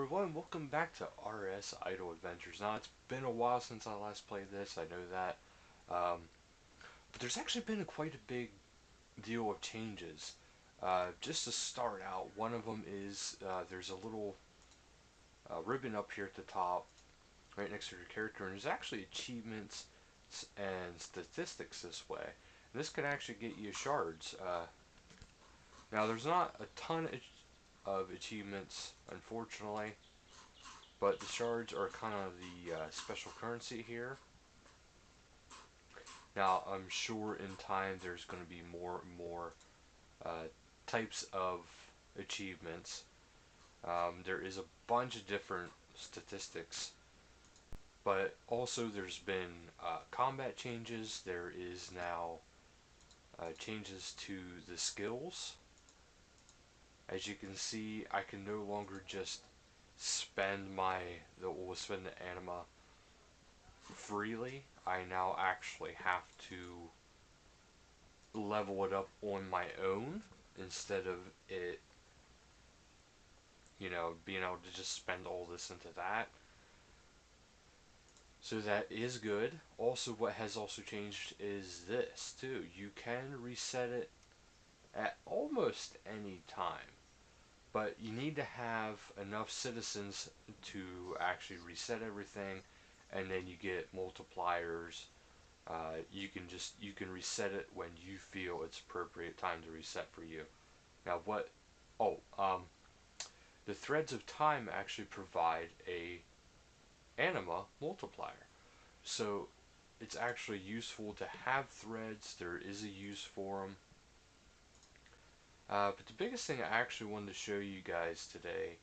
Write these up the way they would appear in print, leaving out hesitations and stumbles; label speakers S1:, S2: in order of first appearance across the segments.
S1: everyone, welcome back to RS Idle Adventures. Now, it's been a while since I last played this, I know that. But there's actually been quite a big deal of changes. Just to start out, one of them is there's a little ribbon up here at the top, right next to your character, and there's actually achievements and statistics this way. And this can actually get you shards. Now, there's not a ton of achievements, unfortunately. But the shards are kind of the special currency here. Now, I'm sure in time there's going to be more and more uh, types of achievements. There is a bunch of different statistics, but also there's been combat changes. There is now changes to the skills. As you can see, I can no longer just spend the anima freely. I now actually have to level it up on my own instead of it, being able to just spend all this into that. So that is good. Also, what has also changed is this too. You can reset it at almost any time, but you need to have enough citizens to actually reset everything, and then you get multipliers. You can reset it when you feel it's appropriate time to reset for you. Now what? Oh, the threads of time actually provide a anima multiplier, so it's actually useful to have threads. There is a use for them. But the biggest thing I actually wanted to show you guys today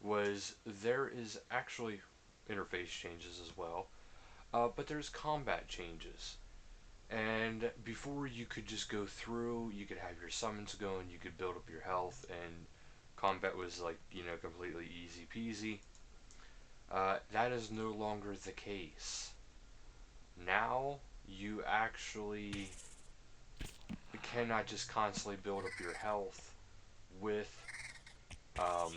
S1: was there is actually interface changes as well, but there's combat changes. And before you could just go through, you could have your summons going, you could build up your health, and combat was like, completely easy peasy. That is no longer the case. Now, you actually cannot just constantly build up your health with, um,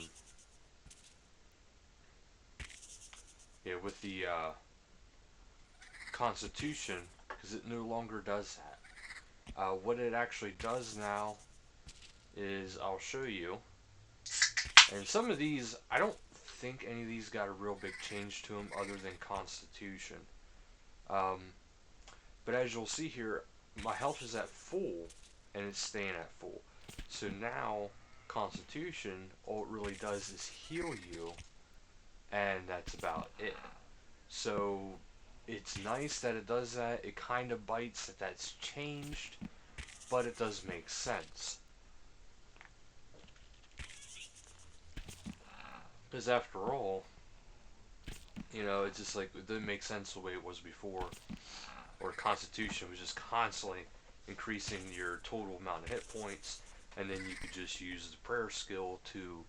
S1: with the, Constitution, because it no longer does that. What it actually does now is, I'll show you. And some of these, I don't think any of these got a real big change to them other than Constitution. Um, but as you'll see here, my health is at full, and it's staying at full. So now, Constitution, all it really does is heal you, and that's about it. So, it's nice that it does that. It kind of bites that that's changed, but it does make sense. Because after all, it's just like, it didn't make sense the way it was before. Or Constitution was just constantly increasing your total amount of hit points, and then you could just use the prayer skill to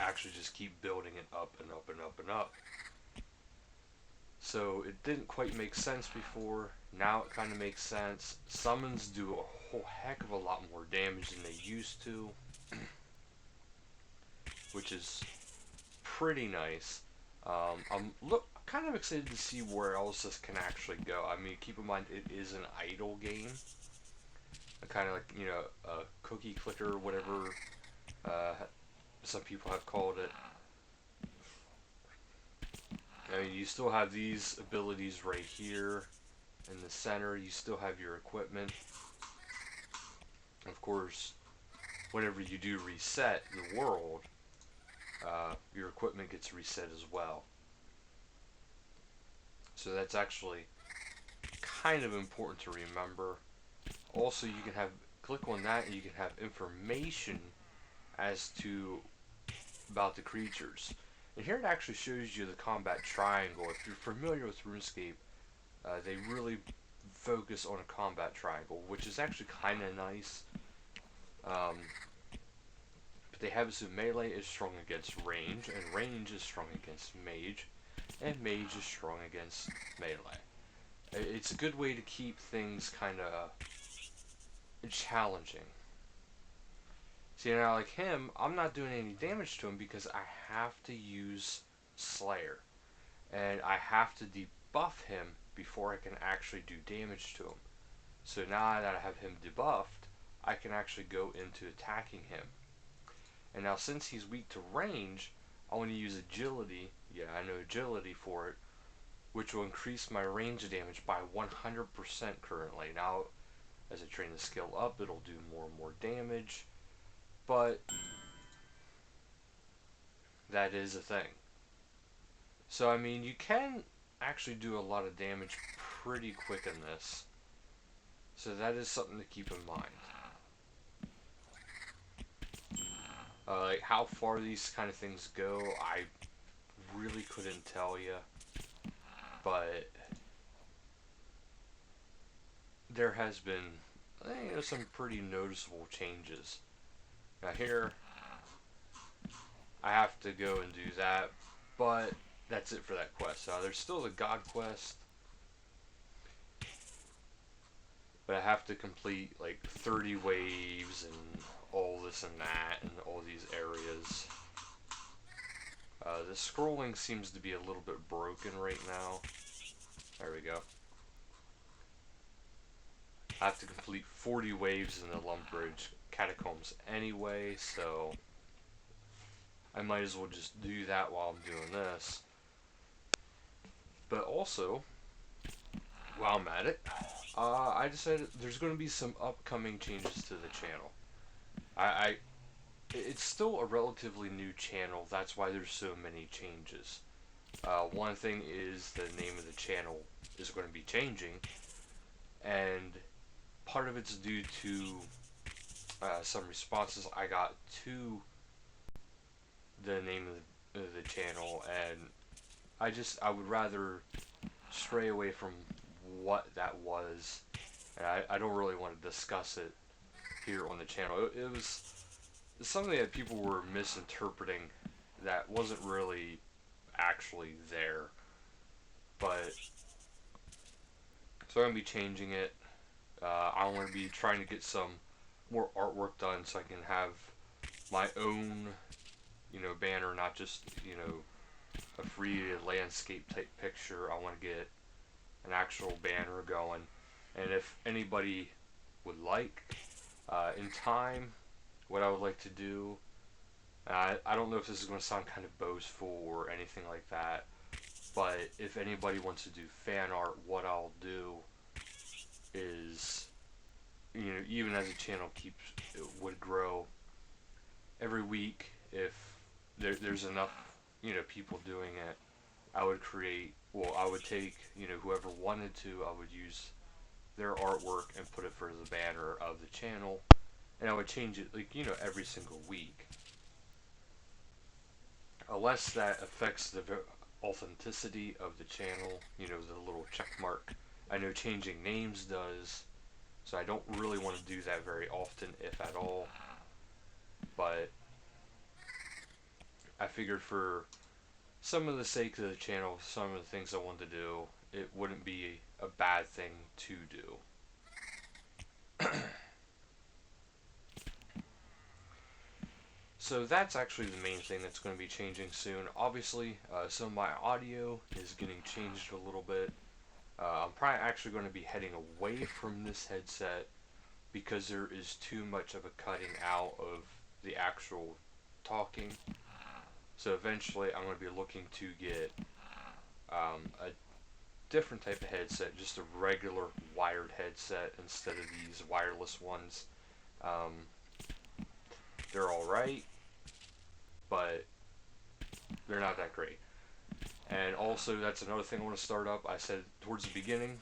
S1: actually just keep building it up and up and up and up. So it didn't quite make sense before. Now it kind of makes sense. Summons do a whole heck of a lot more damage than they used to, which is pretty nice. I'm kind of excited to see where else this can actually go. I mean, keep in mind it is an idle game, kind of like a cookie clicker, whatever some people have called it. I mean, you still have these abilities right here in the center. You still have your equipment. Of course, whenever you do reset the world, your equipment gets reset as well. So that's actually kind of important to remember. Also, you can click on that and you can have information as to about the creatures. And here it actually shows you the combat triangle. If you're familiar with RuneScape, they really focus on a combat triangle, which is actually kind of nice. But they have it so melee is strong against range, and range is strong against mage, and mage is strong against melee. It's a good way to keep things kind of challenging. See, now like him, I'm not doing any damage to him because I have to use Slayer. And I have to debuff him before I can actually do damage to him. So now that I have him debuffed, I can actually go into attacking him. And now since he's weak to range, I want to use agility. Yeah, I know agility for it, which will increase my range damage by 100% currently. Now, as I train the skill up, it'll do more and more damage. But that is a thing. So, I mean, you can actually do a lot of damage pretty quick in this. So that is something to keep in mind. Like how far these kind of things go, I really couldn't tell you. But there has been, some pretty noticeable changes. Now here, I have to go and do that, but that's it for that quest. There's still the God quest, but I have to complete like 30 waves and all this and that and all these areas. The scrolling seems to be a little bit broken right now. There we go. I have to complete 40 waves in the Lumbridge Catacombs anyway, so I might as well just do that while I'm doing this. But also, while I'm at it, I decided there's going to be some upcoming changes to the channel. It's still a relatively new channel, that's why there's so many changes. One thing is the name of the channel is going to be changing, and part of it's due to some responses I got to the name of the channel, and I would rather stray away from what that was, and I don't really want to discuss it here on the channel. It was something that people were misinterpreting that wasn't really actually there, but so I'm going to be changing it. I want to be trying to get some more artwork done so I can have my own, banner, not just, a free landscape type picture. I want to get an actual banner going. And if anybody would like, in time, what I would like to do, I don't know if this is going to sound kind of boastful or anything like that, but if anybody wants to do fan art, what I'll do is, even as the channel would grow, every week, if there's enough, people doing it, I would take, whoever wanted to, I would use their artwork and put it for the banner of the channel, and I would change it, every single week. Unless that affects the authenticity of the channel, the little check mark. I know changing names does, so I don't really want to do that very often, if at all. But I figured for some of the sake of the channel, some of the things I wanted to do, it wouldn't be a bad thing to do. So that's actually the main thing that's going to be changing soon. Obviously, some of my audio is getting changed a little bit. I'm probably actually going to be heading away from this headset because there is too much of a cutting out of the actual talking. So eventually I'm going to be looking to get a different type of headset, just a regular wired headset instead of these wireless ones. They're alright, but they're not that great. And also, that's another thing I want to start up. I said towards the beginning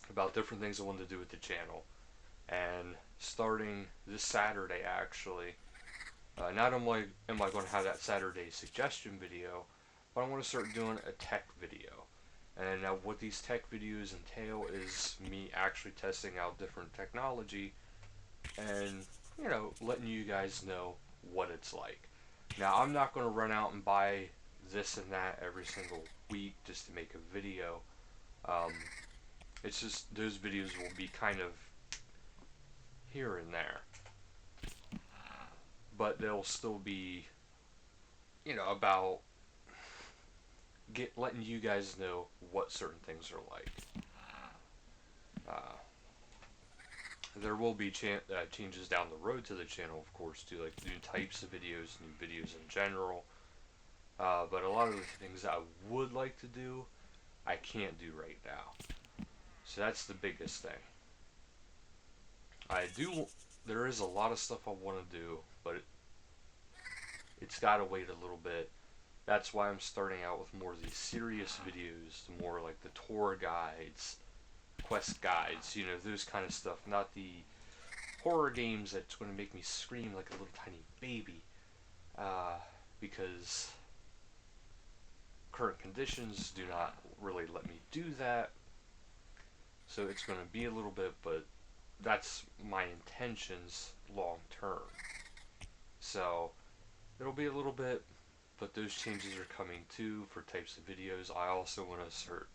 S1: about different things I wanted to do with the channel. And starting this Saturday, actually, not only am I going to have that Saturday suggestion video, but I want to start doing a tech video. And now what these tech videos entail is me actually testing out different technology and, letting you guys know what it's like. Now, I'm not going to run out and buy this and that every single week just to make a video. It's just those videos will be kind of here and there. but they'll still be, about letting you guys know what certain things are like. Uh, there will be changes down the road to the channel, of course, to like new types of videos, new videos in general. But a lot of the things I would like to do, I can't do right now. So that's the biggest thing. I do. There is a lot of stuff I want to do, but it's got to wait a little bit. That's why I'm starting out with more of these serious videos, more like the tour guides, quest guides, those kind of stuff. Not the horror games that's going to make me scream like a little tiny baby. Because current conditions do not really let me do that. So it's going to be a little bit, but that's my intentions long term. So it'll be a little bit, but those changes are coming too for types of videos. I also want to start,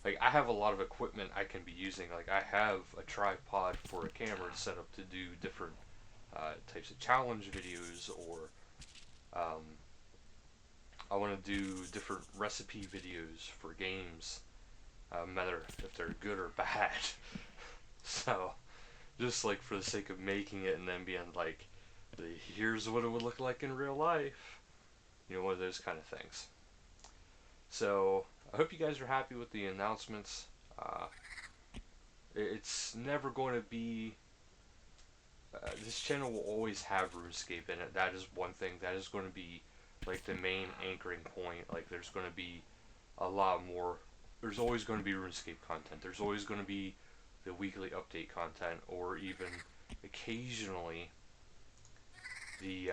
S1: like, I have a lot of equipment I can be using. Like, I have a tripod for a camera set up to do different types of challenge videos, or I want to do different recipe videos for games, matter if they're good or bad. So, just like for the sake of making it and then being like, here's what it would look like in real life. One of those kind of things. So, I hope you guys are happy with the announcements. It's never going to be... this channel will always have RuneScape in it. That is one thing. That is going to be like the main anchoring point. Like, there's going to be a lot more. There's always going to be RuneScape content. There's always going to be the weekly update content, or even occasionally the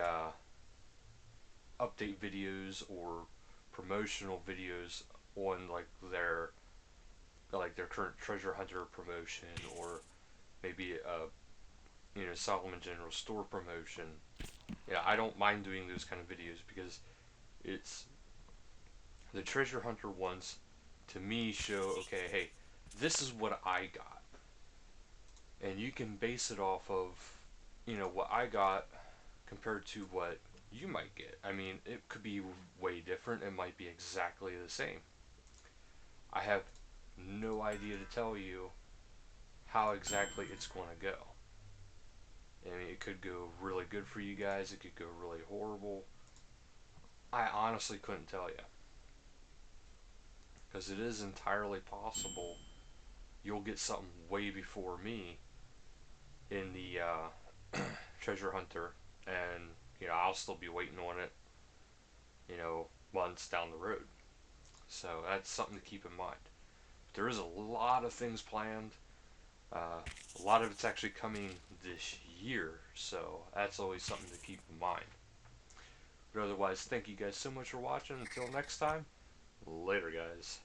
S1: update videos or promotional videos on like their current treasure hunter promotion, or maybe a Solomon General Store promotion. I don't mind doing those kind of videos because it's the treasure hunter ones to me show, okay, hey, this is what I got, and you can base it off of what I got compared to what you might get. I mean, it could be way different. It might be exactly the same. I have no idea to tell you how exactly it's going to go. I mean, it could go really good for you guys. It could go really horrible. I honestly couldn't tell you. Because it is entirely possible you'll get something way before me in the treasure hunter, and I'll still be waiting on it months down the road. So that's something to keep in mind. There is a lot of things planned. A lot of it's actually coming this year, so that's always something to keep in mind. But otherwise, thank you guys so much for watching. Until next time, later guys.